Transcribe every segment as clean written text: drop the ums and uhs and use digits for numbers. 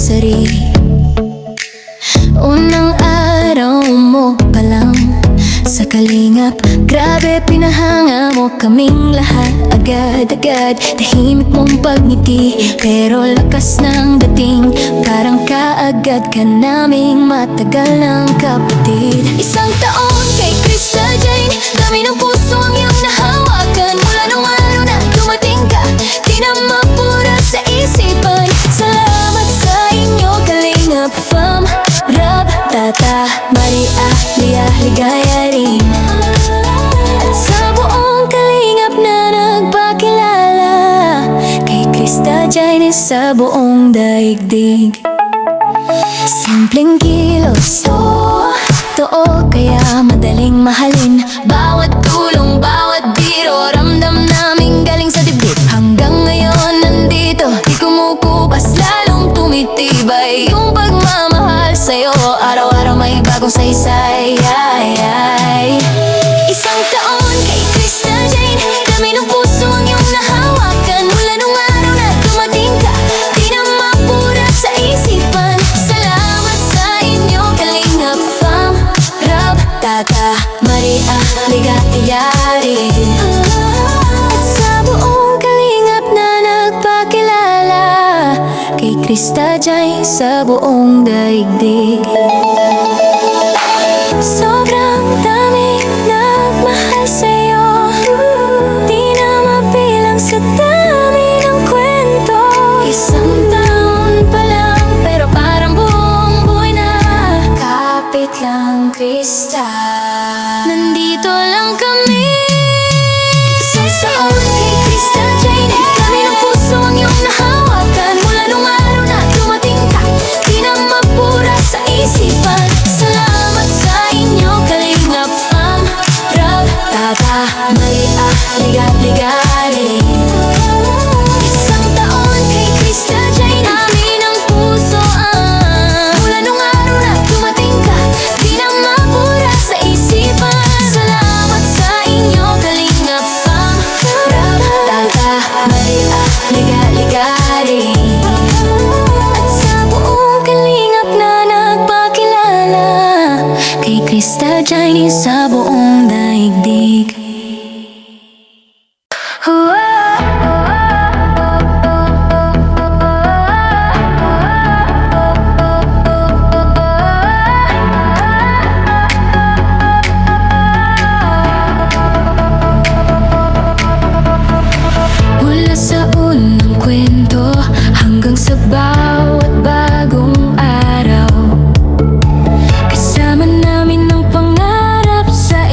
sarili. Unang araw mo pa lang sa kalingap, grabe pinahanga mo kaming lahat. Agad-agad, tahimik mong pagngiti, pero lakas ng dating, parang kaagad ka naming matagal ng kapatid. Isang taon kay Krista Jane, dami ng puso ang iyong nahawakan. Mula nung araw na dumating ka, di na mapura sa isipan. Salamat sa inyo, Kalingap Fam, Rab, Tata, Maria, Lia, Ligaya rin. At sa buong kalingap na nagpakilala kay Krista Jane sa buong daigdig. Simpleng kilos, totoo kaya madaling mahalin. Bawat tulong, bawat biro, ramdam naming galing sa dibdib. Hanggang ngayon nandito, di kumukupas, lalong tumitibay yung pagmamahal sa'yo. Araw-araw may bagong saysay. Isang taon kay Krista Jane, dami ng puso ang iyong nahawakan. Mula nung araw na dumating ka, di na mapura sa isipan. Salamat sa inyo, Kalingap Fam, Rab, Tata, Maria, Ligaya rin. At sa buong kalingap na nagpakilala kay Krista Jane sa buong daigdig. Sobrang daming nagmahal sa'yo, di na mabilang sa dami ng kwento. Isang taon pa lang, pero parang buong buhay na. Kapit lang, Krista, nandito lang kami. Isang taon kay Krista Jane, dami ng puso ang iyong nahawakan. Mula nung araw na dumating ka, di na mapura sa isipan. Salamat sa inyo, Kalingap Fam, Rab, Tata, Maria, Liga rin. Isang taon kay Krista Jane, dami ng puso mula nung araw na dumating ka, di na mapura sa isipan. Salamat sa inyo, Kalingap Fam, Rab, Tata, Maria, Liga rin. At sa buong kalingap na nagpakilala kay Krista Jane sa buong daigdig. Mula sa unang kwento hanggang sa bawat bagong araw, kasama namin ang pangarap sa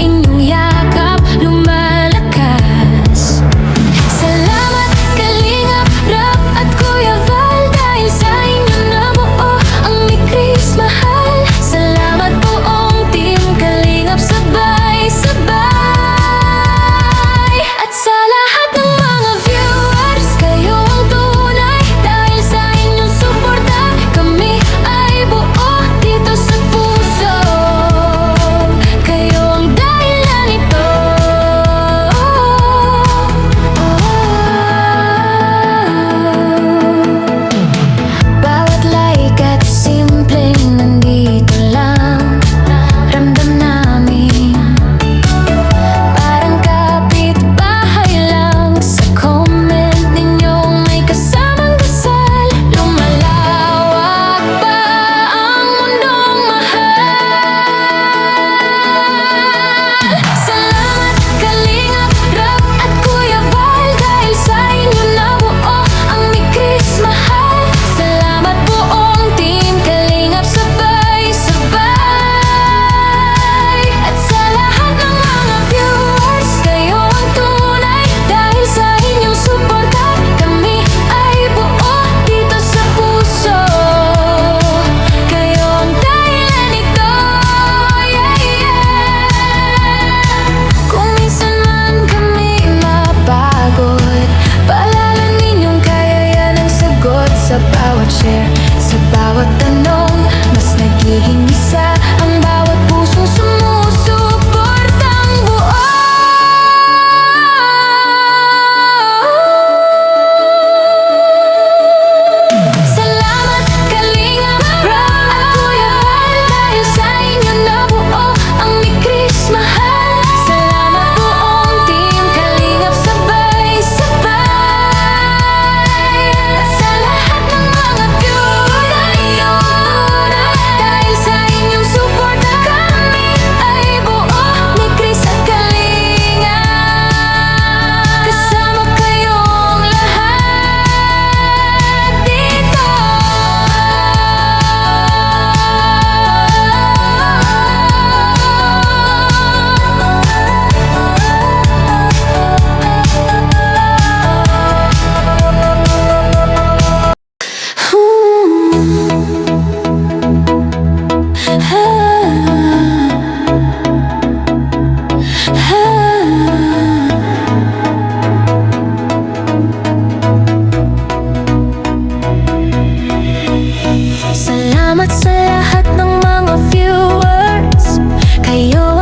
Salamat sa lahat ng mga viewers. Kayo